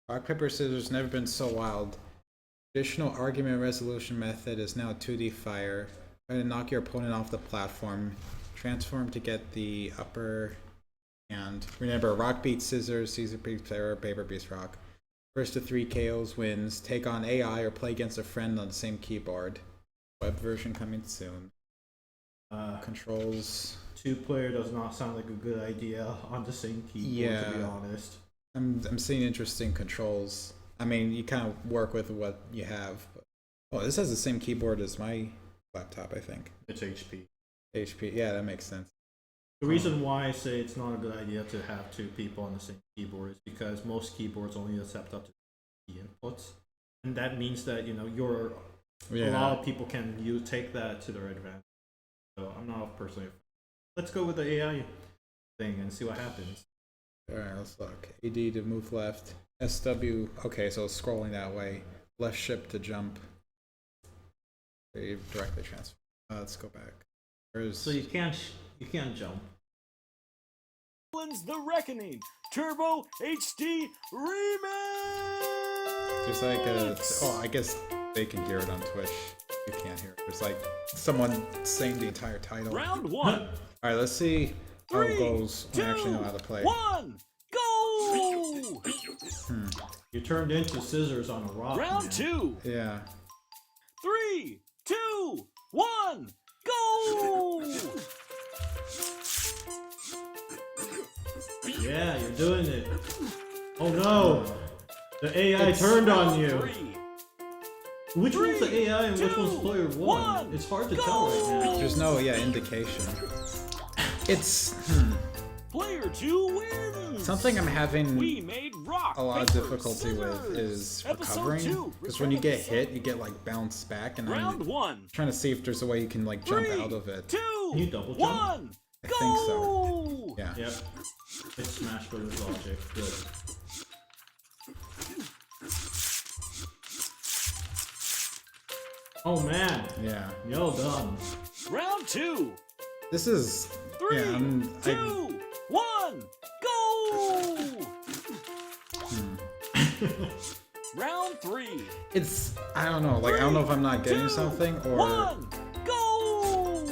Rock, paper, scissors never been so wild. Traditional argument resolution method is now 2D fire. Try to knock your opponent off the platform. Transform to get the upper hand. Remember, rock beats scissors, scissors beats paper beats rock. First to 3 KOs wins. Take on AI or play against a friend on the same keyboard. Web version coming soon. Controls. 2-player does not sound like a good idea on the same keyboard, to be honest. I'm seeing interesting controls. I mean, you kind of work with what you have. But, oh, this has the same keyboard as my laptop, I think. It's HP. HP, yeah, that makes sense. The reason why I say it's not a good idea to have 2 people on the same keyboard is because most keyboards only accept up to the inputs, and that means that a lot of people can take that to their advantage. So I'm not personally. Let's go with the AI thing and see what happens. Alright, let's look. AD to move left. SW, okay, so scrolling that way. Left shift to jump. Directly transfer. Let's go back. So you can't jump. The Reckoning Turbo HD Remix. There's like a. Oh, I guess they can hear it on Twitch. You can't hear it. There's like someone saying the entire title. Round 1. All right, let's see how it goes when I actually know how to play. 1, go! You turned into scissors on a rock. Round 2. Yeah. 3, 2, 1, go! Yeah, you're doing it. Oh no! The AI turned on you. 3. Which one's the AI and which one's player 1? It's hard to tell right now. There's no indication. It's Player 2 wins. something I'm having We made rock, a lot of paper, difficulty with scissors. is recovering. Because when you get hit, you get like bounced back, and Round I'm 1. trying to see if there's a way you can like jump 3, out of it. 2, Can you double jump? 1, I go! think so. Yeah. Yep. It's Smash Brothers logic. Good. Oh man. Yeah. Well done. Round 2. This is 3, yeah, 2, 1, go! Round 3. it's I don't know, like I don't know if I'm not getting 2, something or 1, go!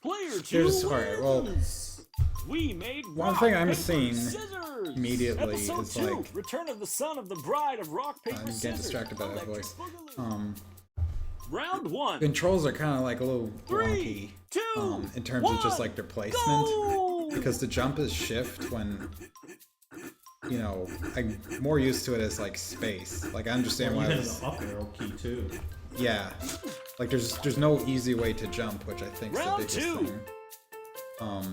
Player 2 Here's alright, well, wins. We made one rock, thing I'm paper, seeing scissors. immediately Episode is 2, like Return of the Son of the Bride of Rock, Paper, I'm getting Scissors. distracted by that Electric voice. Boogaloo. Round 1. Controls are kind of like a little 3, wonky 2, in terms of just like their placement, go! because the jump is shift when I'm more used to it as like space. Like I understand why Even it's the up arrow key too. yeah, like there's no easy way to jump, which I think is the Round biggest 2. thing.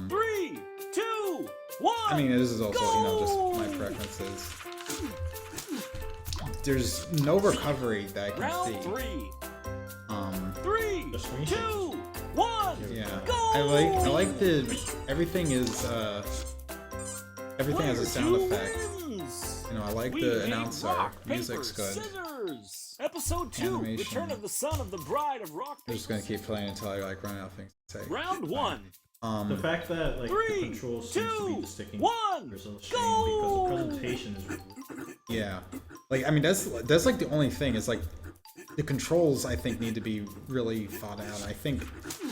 3, 2, 1. I mean, this is also go! just my preferences. There's no recovery that I can Round see. 3. 3, The screen 2, 1. Yeah, Go! I like the everything has a sound effect. Wins. I like We the made announcer. rock, Music's paper, good. Scissors. Episode 2, Animation. Return of the Son of the Bride of Rock, I'm just Paper, gonna keep playing until I like run out of things to say. Round 1. The fact that like 3, the controls seems to be 2, the sticking 1, is a shame go! because the presentation is really Yeah, like I mean that's like the only thing is like the controls I think need to be really thought out. I think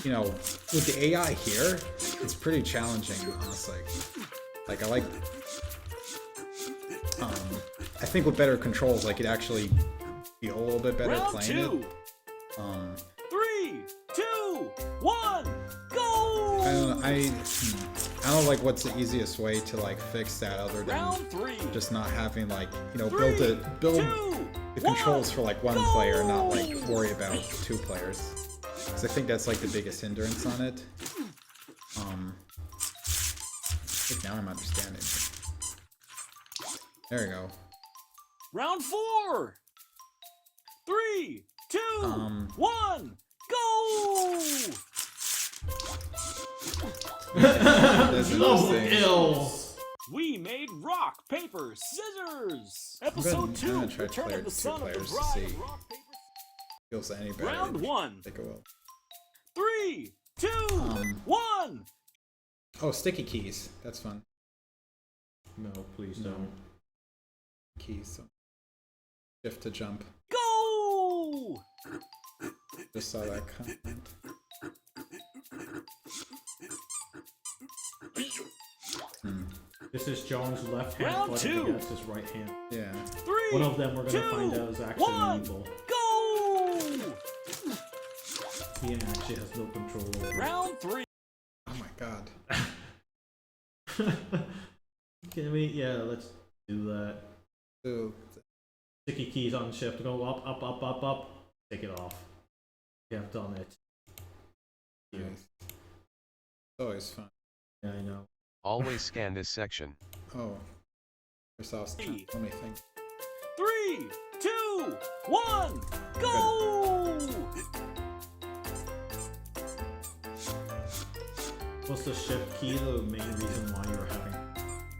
with the AI here, it's pretty challenging honestly. Like I think with better controls, like you'd actually feel a little bit better Round playing 2. it. 3, 2, 1, go! I don't know like what's the easiest way to like fix that other than Round 3. just not having like build 2, the controls for like one player, not like worry about 2 players. Because I think that's like the biggest hindrance on it. I think now I'm understanding. There we go. Round 4. 3, 2, 1, go! That's interesting. ill. We made rock, paper, scissors. I'm Episode gonna 2, try to Return play of the two Son of the players to Bride see. of Rock, Paper, Feels any better. Round 1. Take a while. 3, 2, 1. Oh, sticky keys. That's fun. No, please No. don't. Keys. So. Shift to jump. Go! Just saw that comment. This is John's left hand Round fighting 2. against his right hand. Yeah. 3, One of them we're gonna 2, find out is actually 1, evil. go! He actually has no control over it. Round 3. Oh my god. Can we? Yeah, let's do that. So, Sticky keys on shift. Go up, up, up, up, up. Take it off. We have done it. nice. It's always fun. Yeah, I know. Always scan this section. Oh. First off, let me think. 3, 2, 1, go! Was the shift key the main reason why you're having?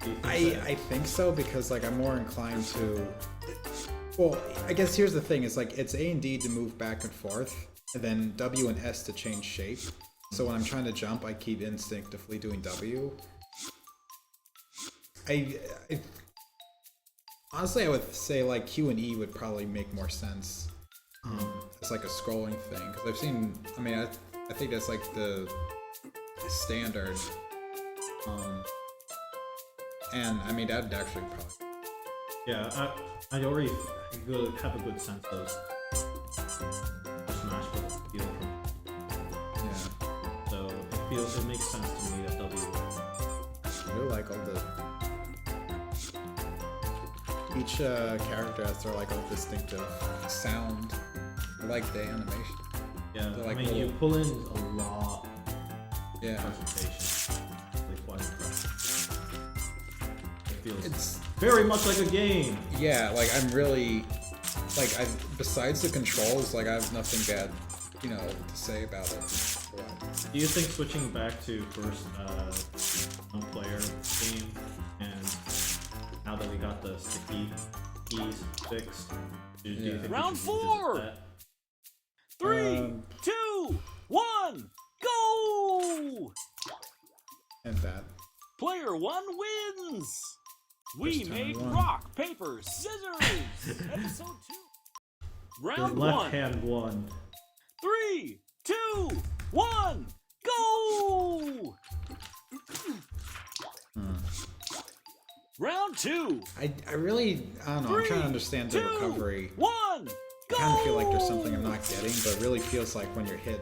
Do you think I think so, because like I'm more inclined to. Well, I guess here's the thing: is like it's A and D to move back and forth, and then W and S to change shape. So when I'm trying to jump, I keep instinctively doing W. I honestly, I would say like Q and E would probably make more sense. It's like a scrolling thing, because I've seen. I mean, I think that's like the standard. And I mean that'd actually probably. Yeah, I already have a good sense of Smash Bros. Feel from. Yeah. So it makes sense to me that W. I really like all the. Each character has their like own distinctive sound. I like the animation. Yeah, They're like I mean you little- pull in a lot Yeah. of presentation. It's quite impressive. It feels It's very much like a game. yeah, like I'm really like I besides the controls, like I have nothing bad, to say about it. Do you think switching back to first one-player game, and now that we got the sticky keys fixed, do you think we Round should revisit 4. that? 3, 2, 1, go! And that. Player 1 wins! We First time made one. rock, paper, scissors! Episode 2. Your Round left 1. hand won. 3, 2, 1, go! Round 2. I really I don't know. I'm trying to 3, understand the 2, recovery. 1, I go! kind of feel like there's something I'm not getting, but it really feels like when you're hit,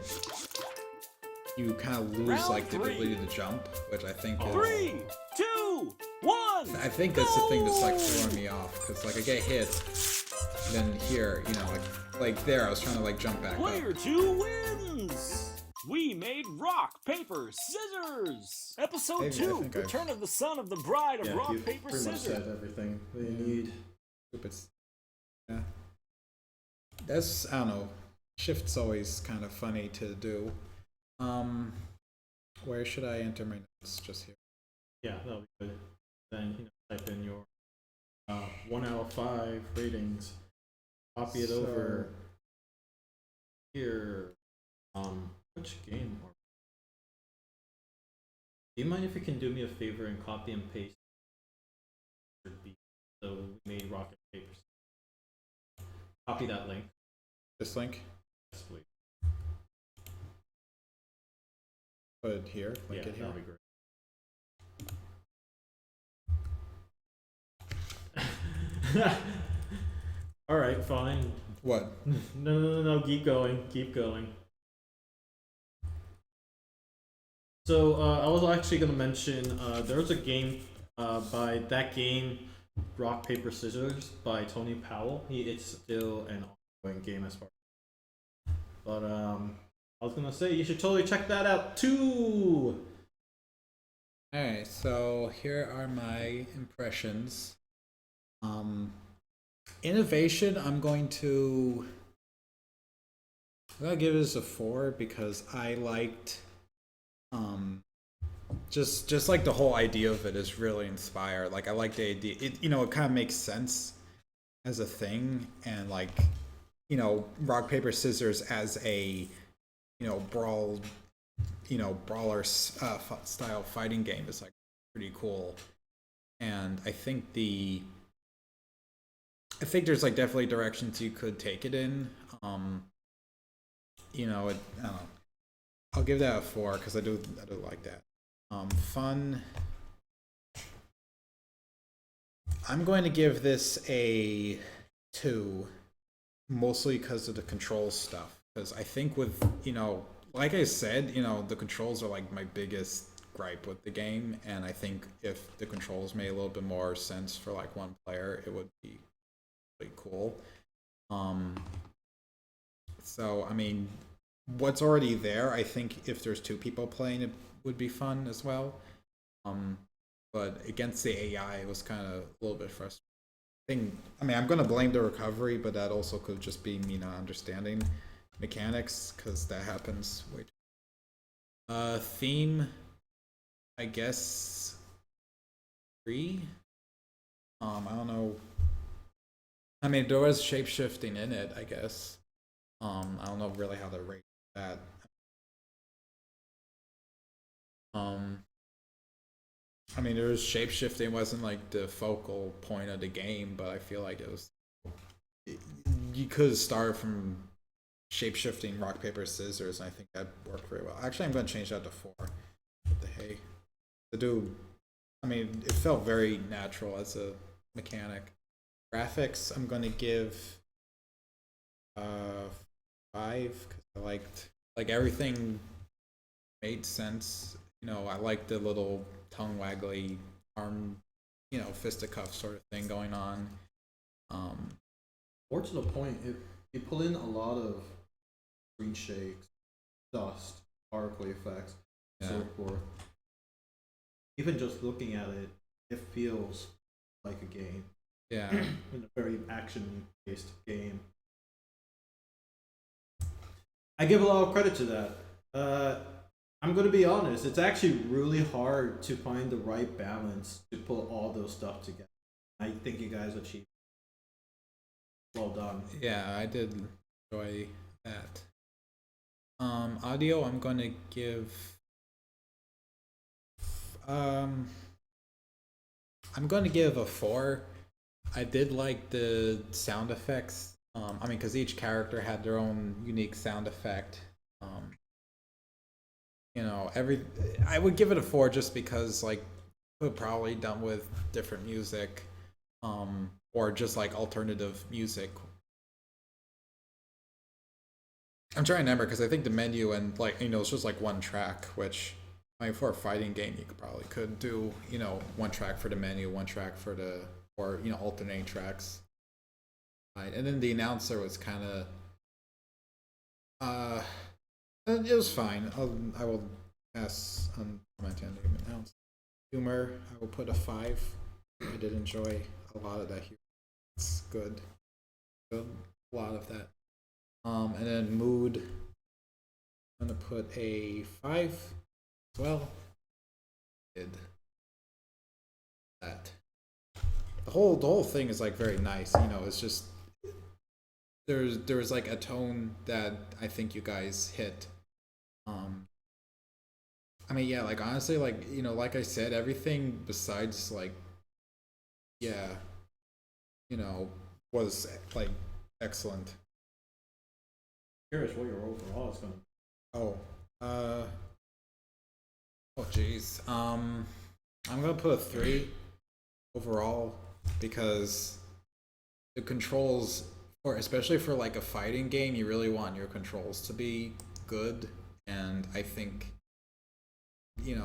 you kind of lose Round like the 3. ability to jump, which I think is. 3, 2, 1. I think that's the thing that's like throwing me off, because like I get hit, then here, like there, I was trying to like jump back Player up. 2 wins! We made rock, paper, scissors! Episode I 2, think I've- Return of the Son of the Bride of Rock, Paper, pretty much Scissors. said everything they need. Stupid. Yeah. That's I don't know. Shift's always kind of funny to do. Where should I enter my notes? Just here. Yeah, that'll be good. Then type in your 1 out of 5 ratings. Copy it over here. Which game? Do you mind if you can do me a favor and copy and paste? So we made rocket papers. Copy that link. This link. Yes, please. Put it here. Link Yeah, it here. that'll be great. All right, fine. What? No, keep going, keep going. So, I was actually going to mention, there's a game by that game, Rock, Paper, Scissors, by Tony Powell. It's still an ongoing game as far as. But, I was going to say, you should totally check that out, too! Alright, so here are my impressions. Innovation, I'm gonna give this a 4 because I liked just like the whole idea of it is really inspired. Like I like the idea. It it kind of makes sense as a thing, and like rock paper scissors as a brawl brawler style fighting game is like pretty cool. And I think there's like definitely directions you could take it in. I don't know. I'll give that a 4 because I do like that. Fun. I'm going to give this a 2, mostly because of the controls stuff. Because I think with like I said, the controls are like my biggest gripe with the game, and I think if the controls made a little bit more sense for like one player, it would be really cool. So I mean, what's already there, I think if there's 2 people playing, it would be fun as well. But against the AI, it was kind of a little bit frustrating. I mean, I'm gonna blame the recovery, but that also could just be me not understanding mechanics, because that happens way too. Theme, I guess 3. I don't know. I mean, there was shapeshifting in it, I guess. I don't know really how to rate that. I mean, there was shapeshifting wasn't like the focal point of the game, but I feel like it was. You could start from shapeshifting rock paper scissors, and I think that worked very well. Actually, I'm going to change that to 4. What the hey? To do, I mean, it felt very natural as a mechanic. Graphics, I'm going to give 5 because I liked everything made sense. I like the little tongue waggly arm, fisticuff sort of thing going on. More to the point, you pull in a lot of screen shakes, dust, particle effects, so forth. Even just looking at it, it feels like a game. Yeah. In a very action-based game. I give a lot of credit to that. I'm going to be honest, it's actually really hard to find the right balance to pull all those stuff together. I think you guys achieved. Well done. Yeah, I did enjoy that. Audio, I'm going to give. I'm going to give a 4. I did like the sound effects. I mean, because each character had their own unique sound effect. I would give it a 4 just because like could have probably done with different music, or just like alternative music. I'm trying to remember because I think the menu and like it's just like one track, which I mean for a fighting game you could do one track for the menu, one track for the or alternating tracks. Right, and then the announcer was kind of it was fine. I will pass on commenting on the announcer. Humor, I will put a 5. I did enjoy a lot of that humor. It's good. A lot of that. And then mood, I'm gonna put a 5 as well. Did that. The whole thing is like very nice. It's just there was like a tone that I think you guys hit. I mean, yeah, like honestly, like like I said, everything besides like, yeah, was like excellent. Curious what your overall is going to be. Oh geez. I'm gonna put a 3 overall because the controls, especially for like a fighting game, you really want your controls to be good, and I think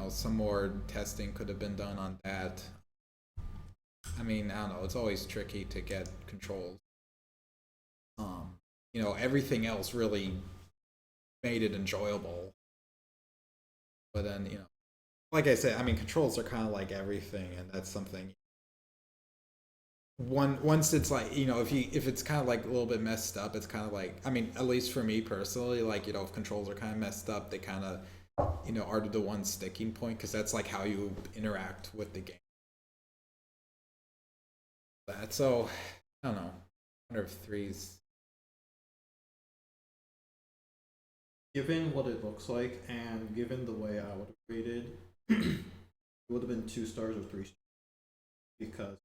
some more testing could have been done on that. I mean, I don't know, it's always tricky to get controls. Everything else really made it enjoyable, but then like I said, I mean, controls are kind of like everything, and that's something once it's like if it's kind of like a little bit messed up, it's kind of like, I mean, at least for me personally, like if controls are kind of messed up, they kind of are the one sticking point, because that's like how you interact with the game. So I don't know. I wonder if 3's. Given what it looks like and given the way I would have rated, it would have been 2 stars or 3 stars, because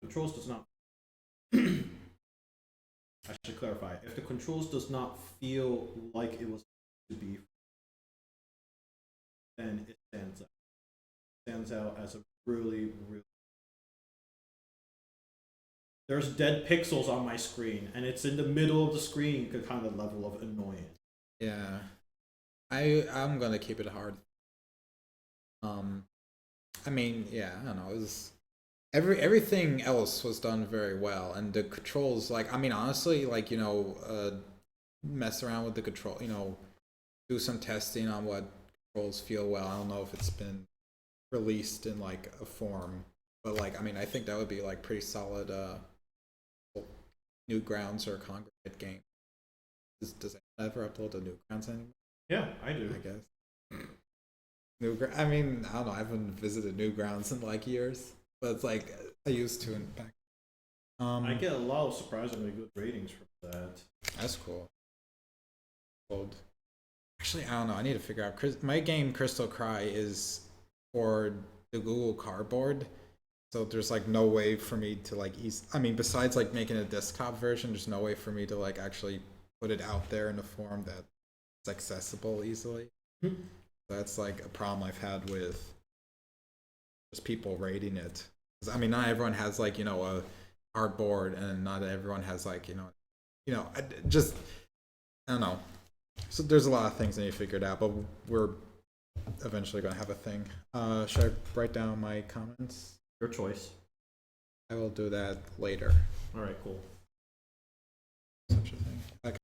controls does not. I should clarify. If the controls does not feel like it was to be, then it stands out. It stands out as a really. There's dead pixels on my screen, and it's in the middle of the screen, the kind of level of annoyance. Yeah, I'm gonna keep it hard. I mean, yeah, I don't know. It was everything else was done very well, and the controls, like, I mean, honestly, like, mess around with the control, do some testing on what controls feel well. I don't know if it's been released in like a form, but like, I mean, I think that would be like pretty solid. Newgrounds or Congregate game. Does it ever upload to Newgrounds anymore? Yeah, I do. I guess. I mean, I don't know. I haven't visited Newgrounds in like years, but it's like I used to in back. I get a lot of surprisingly good ratings from that. That's cool. Actually, I don't know. I need to figure out. My game Crystal Cry is for the Google Cardboard. So there's like no way for me to like I mean, besides like making a desktop version, there's no way for me to like actually put it out there in a form that's accessible easily. That's like a problem I've had with just people rating it. 'Cause, I mean, not everyone has like a cardboard, and not everyone has like I don't know. So there's a lot of things I need to figure it out, but we're eventually gonna have a thing. Should I write down my comments? Your choice. I will do that later. All right, cool.